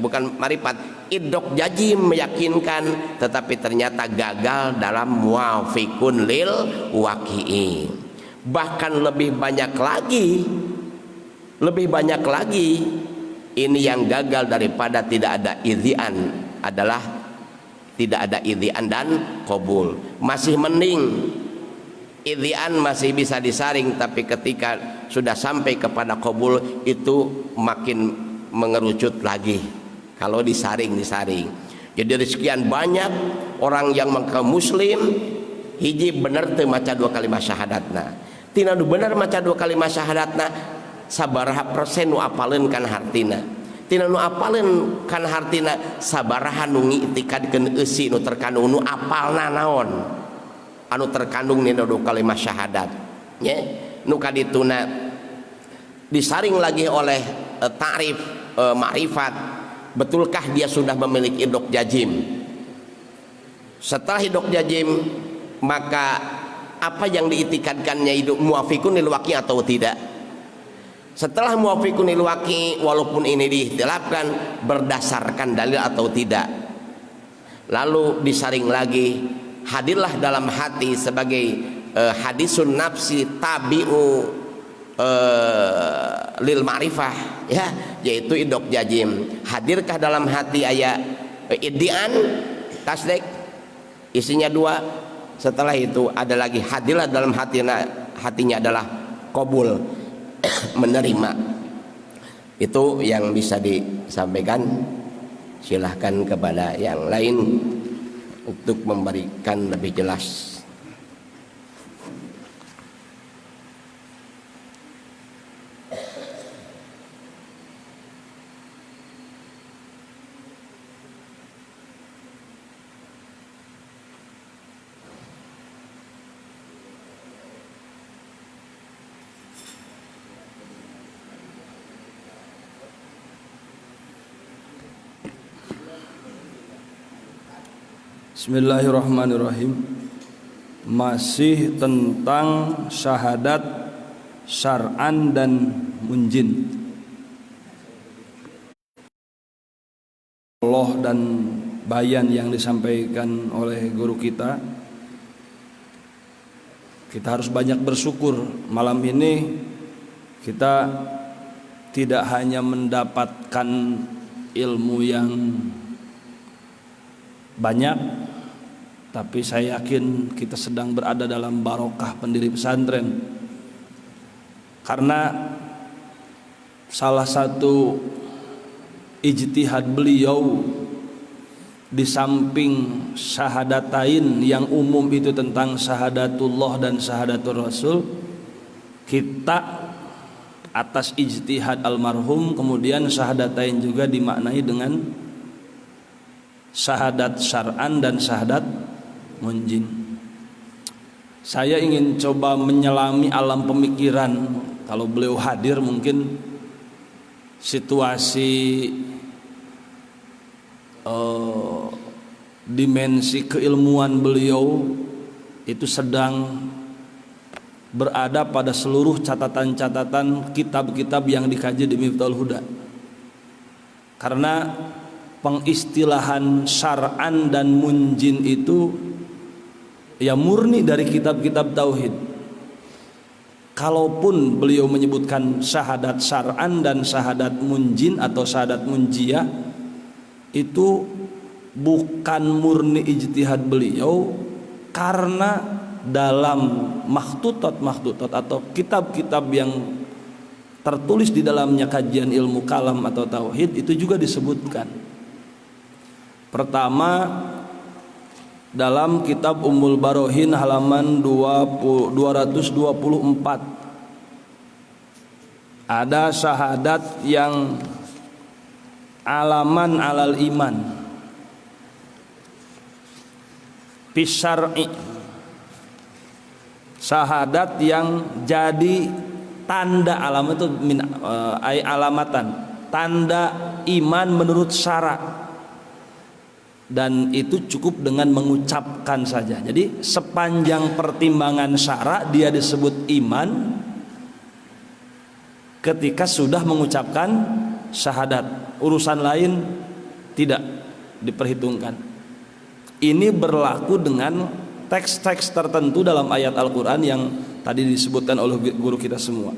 bukan makrifat, idrok jazim meyakinkan, tetapi ternyata gagal dalam muafiqun lil waqi. Bahkan lebih banyak lagi Lebih banyak lagi ini yang gagal daripada tidak ada idhian adalah tidak ada idhian dan qabul. Masih mending idhian masih bisa disaring, tapi ketika sudah sampai kepada qabul itu makin mengerucut lagi kalau disaring. Jadi sekian banyak orang yang mengaku muslim hiji bener teu maca 2 kalimat syahadatna, tina nu bener maca 2 kalimat syahadatna sabaraha persen nu apaleun kana hartina, tina nu apaleun kana hartina sabaraha nu ngiktikadkeun eusi nu terkandung nu apalna naon anu terkandung dina 2 kalimat syahadat nya. Nu kadituna disaring lagi oleh ta'rif ma'rifat, betulkah dia sudah memiliki idok jazim. Setelah idok jazim maka apa yang diitikadkannya itu muafikun lil waqi atau tidak. Setelah muafikun lil waqi, walaupun ini diikhtilafkan berdasarkan dalil atau tidak, lalu disaring lagi, hadirlah dalam hati sebagai hadisun nafsi tabi'u lil ma'rifah ya, yaitu idok jazim. Hadirkah dalam hati aya iddian tasdik isinya 2, setelah itu ada lagi hadirlah dalam hatinya adalah qabul menerima. Itu yang bisa disampaikan. Silahkan kepada yang lain untuk memberikan lebih jelas. Bismillahirrahmanirrahim. Masih tentang syahadat syar'an dan munjin. Allah dan bayan yang disampaikan oleh guru kita. Kita harus banyak bersyukur malam ini kita tidak hanya mendapatkan ilmu yang banyak, tapi saya yakin kita sedang berada dalam barokah pendiri pesantren. Karena salah satu ijtihad beliau di samping syahadatain yang umum itu tentang syahadatullah dan syahadatul rasul, kita atas ijtihad almarhum kemudian syahadatain juga dimaknai dengan syahadat syar'an dan syahadat munjin. Saya ingin coba menyelami alam pemikiran. Kalau beliau hadir mungkin situasi dimensi keilmuan beliau itu sedang berada pada seluruh catatan-catatan kitab-kitab yang dikaji di Miftahul Huda. Karena pengistilahan syar'an dan munjin itu ya murni dari kitab-kitab tauhid. Kalaupun beliau menyebutkan syahadat syar'an dan syahadat munjin atau syahadat munjiyah, itu bukan murni ijtihad beliau, karena dalam makhtutat atau kitab-kitab yang tertulis di dalamnya kajian ilmu kalam atau tauhid itu juga disebutkan. Pertama, dalam kitab Ummul Barohin halaman 224 ada syahadat yang alaman alal iman bisyar'i, syahadat yang jadi tanda alamat itu alamatan, tanda iman menurut syara'. Dan itu cukup dengan mengucapkan saja. Jadi sepanjang pertimbangan syara' dia disebut iman ketika sudah mengucapkan syahadat. Urusan lain tidak diperhitungkan. Ini berlaku dengan teks-teks tertentu dalam ayat Al-Quran yang tadi disebutkan oleh guru kita semua.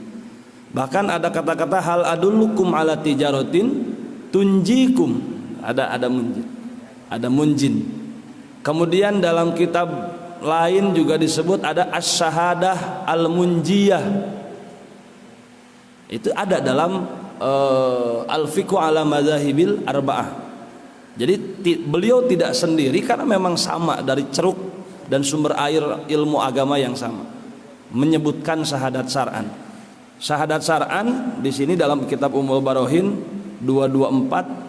Bahkan ada kata-kata hal adullukum ala tijaratin tunjikum. Ada munjin. Ada munjin. Kemudian dalam kitab lain juga disebut ada as-syahadah al-munjiyah. Itu ada dalam al-fiqhu ala madzahibil arba'ah. Jadi beliau tidak sendiri karena memang sama dari ceruk dan sumber air ilmu agama yang sama. Menyebutkan syahadat syar'an. Syahadat syar'an di sini dalam kitab Ummul Barohin 224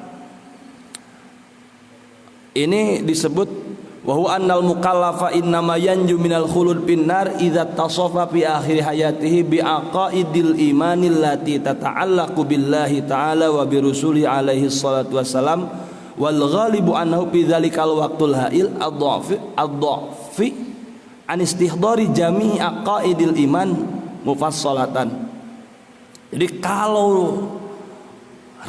ini disebut wa huwa annal mukallafa innama yanju minal khulud finnar idza tasafa fi akhir hayatihi bi aqaidil imanil lati tata'allaqu billahi ta'ala wa bi rusuli alaihi salatu wassalam wal ghalibu annahu fi dzalikal waqtul ha'il ad-dhafi an istihdari jami'i aqaidil iman mufassalatan. Jadi kalau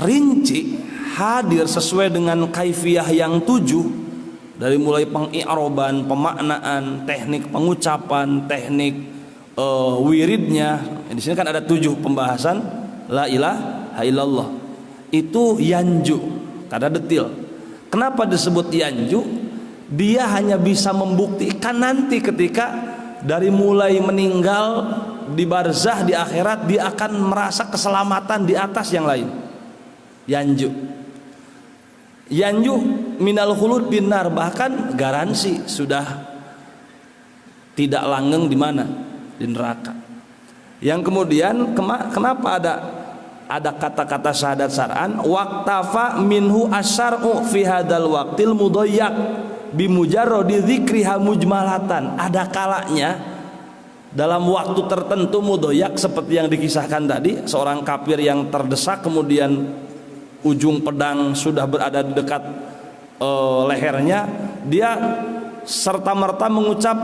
rinci hadir sesuai dengan kaifiyah yang 7 dari mulai pengi'roban, pemaknaan, teknik pengucapan, teknik wiridnya. Di sini kan ada 7 pembahasan la ilaha illallah. Itu yanju, ada detil. Kenapa disebut yanju? Dia hanya bisa membuktikan nanti ketika dari mulai meninggal di barzah di akhirat dia akan merasa keselamatan di atas yang lain. Yanju minal khulud binar, bahkan garansi sudah tidak langgeng di mana, di neraka. Yang kemudian kenapa ada kata-kata syahadat syar'an waqtafa minhu asyar'u fi hadzal waqtil mudayyak bimujarradi dzikriha mujmalatan. Ada kalanya dalam waktu tertentu mudayyak seperti yang dikisahkan tadi, seorang kafir yang terdesak kemudian ujung pedang sudah berada di dekat lehernya, dia serta-merta mengucap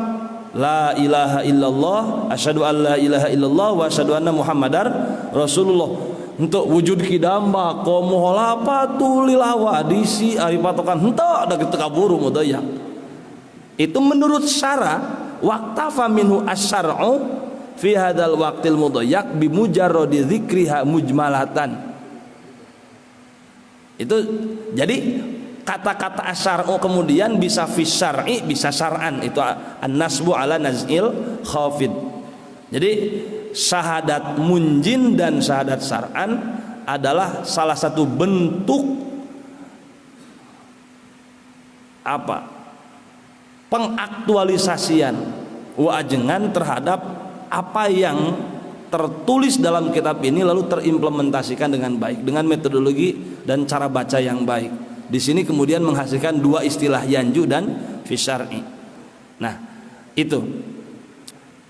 la ilaha illallah asyhadu an la ilaha illallah wa asyhadu anna muhammadar rasulullah. Untuk wujud kidamba qomo halapatu lilawa disi ari patokan henteu da kitu kaburu mudayyak. Itu menurut syara waqtafa minhu asyar'u fi hadzal waqtil mudayyak bi mujarradi dzikriha mujmalatan. Itu jadi kata-kata asyar'u kemudian bisa fi syar'i bisa syar'an. Itu an-nasbu ala naz'il khafid. Jadi syahadat munjin dan syahadat syar'an adalah salah satu bentuk pengaktualisasian wa'ajengan terhadap apa yang tertulis dalam kitab ini lalu terimplementasikan dengan baik dengan metodologi dan cara baca yang baik. Di sini kemudian menghasilkan 2 istilah yanju dan fi syar'i. Nah, itu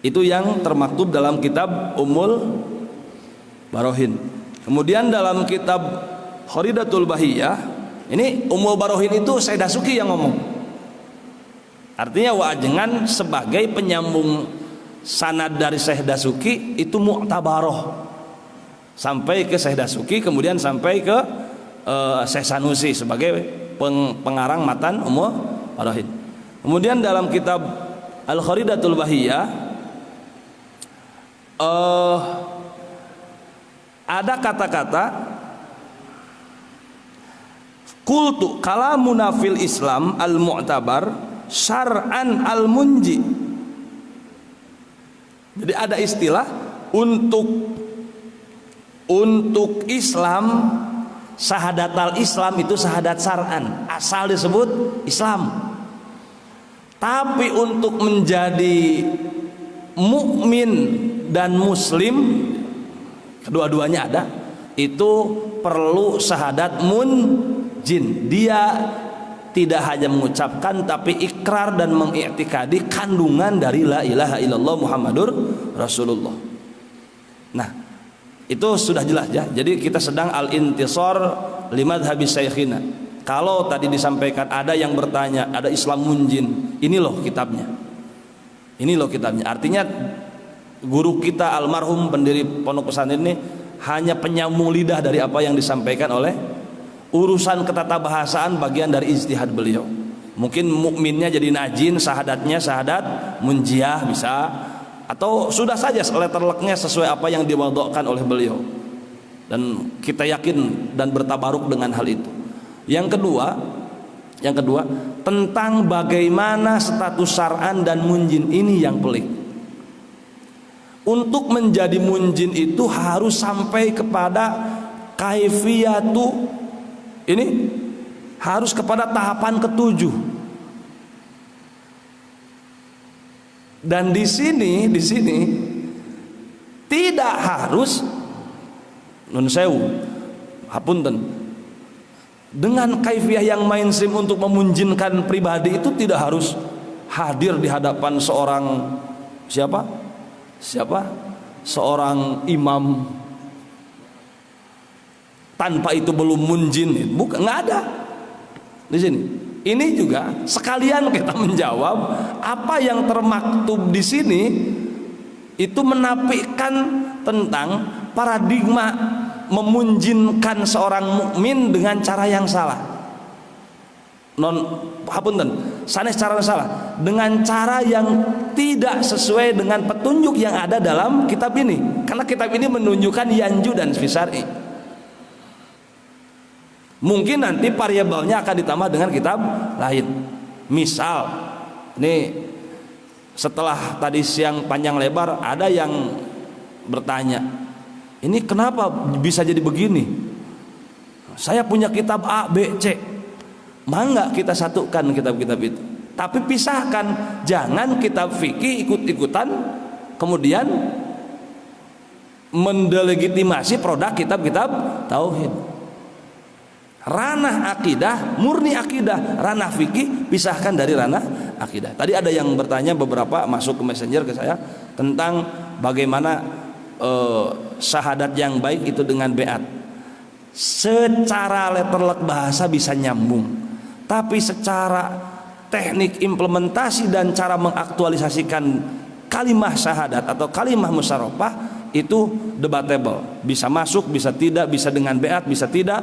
yang termaktub dalam kitab Ummul Barohin. Kemudian dalam kitab Kharidatul Bahiyah, ini Ummul Barohin itu Syekh Dasuki yang ngomong. Artinya wa'ajengan sebagai penyambung sanad dari Syekh Dasuki itu mu'tabaroh sampai ke Syekh Dasuki, kemudian sampai ke Syekh Sanusi sebagai pengarang matan Ummul Barohin. Kemudian dalam kitab Al-Kharidatul Bahiyah ada kata-kata qultu kalamuna fil Islam al-mu'tabar syar'an al-munji. Jadi ada istilah untuk Islam, syahadat al-Islam itu syahadat syar'an, asal disebut Islam. Tapi untuk menjadi mukmin dan muslim, kedua-duanya ada, itu perlu syahadat munjin. Dia tidak hanya mengucapkan tapi ikrar dan mengiktikadi kandungan dari la ilaha illallah Muhammadur Rasulullah. Nah, itu sudah jelas ya. Jadi kita sedang al-intisar limadhabi syekhina. Kalau tadi disampaikan ada yang bertanya, ada Islam munjin, ini loh kitabnya. Ini loh kitabnya. Artinya guru kita almarhum pendiri pondok pesantren ini hanya penyambung lidah dari apa yang disampaikan oleh urusan ketatabahasaan bagian dari ijtihad beliau. Mungkin mukminnya jadi najin, syahadatnya syahadat munjiah bisa, atau sudah saja letterleknya sesuai apa yang diwadokkan oleh beliau, dan kita yakin dan bertabaruk dengan hal itu. Yang kedua tentang bagaimana status syar'an dan munjin ini yang pelik. Untuk menjadi munjin itu harus sampai kepada kaifiyatu, ini harus kepada tahapan ketujuh. Dan di sini tidak harus nun sewu, hapunten, dengan kaifiyah yang mainstream untuk memunjinkan pribadi itu tidak harus hadir di hadapan seorang siapa seorang imam, tanpa itu belum munjin. Bukan, nggak ada di sini. Ini juga sekalian kita menjawab apa yang termaktub di sini itu menafikan tentang paradigma memunjinkan seorang mukmin dengan cara yang salah. Sanes cara salah, dengan cara yang tidak sesuai dengan petunjuk yang ada dalam kitab ini. Karena kitab ini menunjukkan yanju dan fisari. Mungkin nanti variabelnya akan ditambah dengan kitab lain. Misal, nih setelah tadi siang panjang lebar ada yang bertanya, ini kenapa bisa jadi begini? Saya punya kitab A, B, C. Mangga kita satukan kitab-kitab itu. Tapi pisahkan, jangan kitab fikih ikut-ikutan kemudian mendelegitimasi produk kitab-kitab tauhid. Ranah akidah, murni akidah. Ranah fikih pisahkan dari ranah akidah. Tadi ada yang bertanya, beberapa masuk ke messenger ke saya tentang bagaimana syahadat yang baik itu dengan beat. Secara letterlek bahasa bisa nyambung, tapi secara teknik implementasi dan cara mengaktualisasikan kalimah syahadat atau kalimah musyarafah itu debatable. Bisa masuk, bisa tidak, bisa dengan beat, bisa tidak.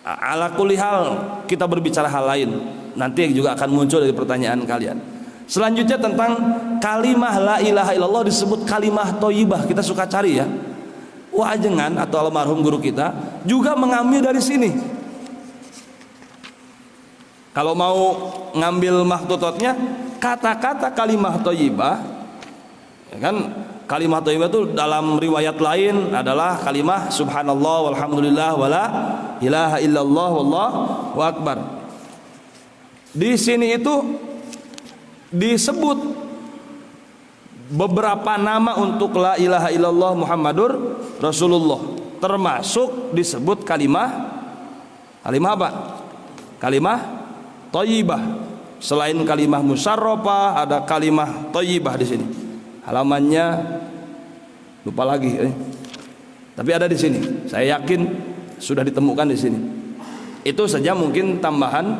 Ala kulli hal kita berbicara hal lain. Nanti juga akan muncul dari pertanyaan kalian. Selanjutnya tentang kalimah la ilaha illallah disebut kalimah thayyibah. Kita suka cari ya. Wajengan atau almarhum guru kita juga mengambil dari sini. Kalau mau ngambil mahdhutotnya, kata-kata kalimah thayyibah, ya kan? Kalimah thayyibah itu dalam riwayat lain adalah kalimah subhanallah walhamdulillah wala ilaha illallah wallahu akbar. Di sini itu disebut beberapa nama untuk la ilaha illallah Muhammadur Rasulullah, termasuk disebut kalimah apa? Kalimah thayyibah. Selain kalimah musyarrafah ada kalimah thayyibah di sini. Halamannya lupa lagi, tapi ada di sini. Saya yakin sudah ditemukan di sini. Itu saja mungkin tambahan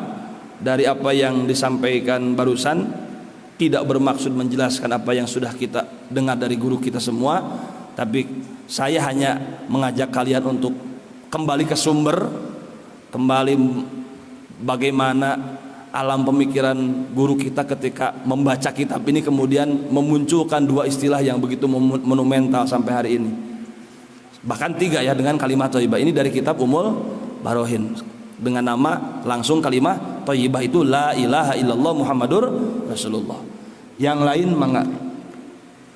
dari apa yang disampaikan barusan. Tidak bermaksud menjelaskan apa yang sudah kita dengar dari guru kita semua, tapi saya hanya mengajak kalian untuk kembali ke sumber, kembali bagaimana alam pemikiran guru kita ketika membaca kitab ini kemudian memunculkan dua istilah yang begitu monumental sampai hari ini, bahkan tiga ya, dengan kalimat thayyibah. Ini dari kitab Ummul Barohin dengan nama langsung kalimat thayyibah itu la ilaha illallah Muhammadur Rasulullah. Yang lain mangga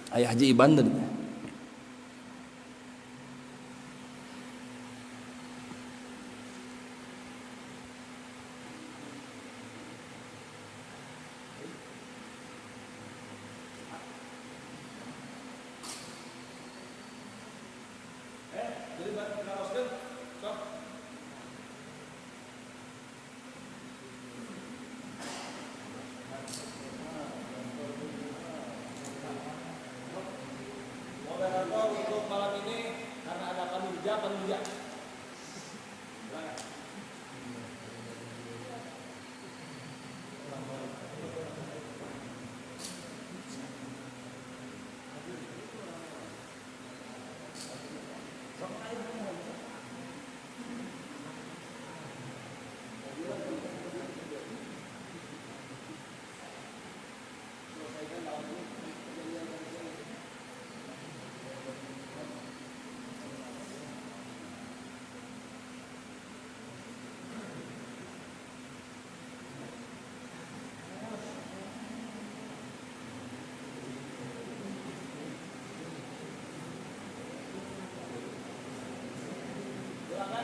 Ayah Haji Iban tadi.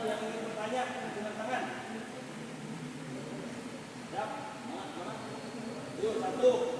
yang ingin bertanya dengan tangan. Siap? Yuk, 1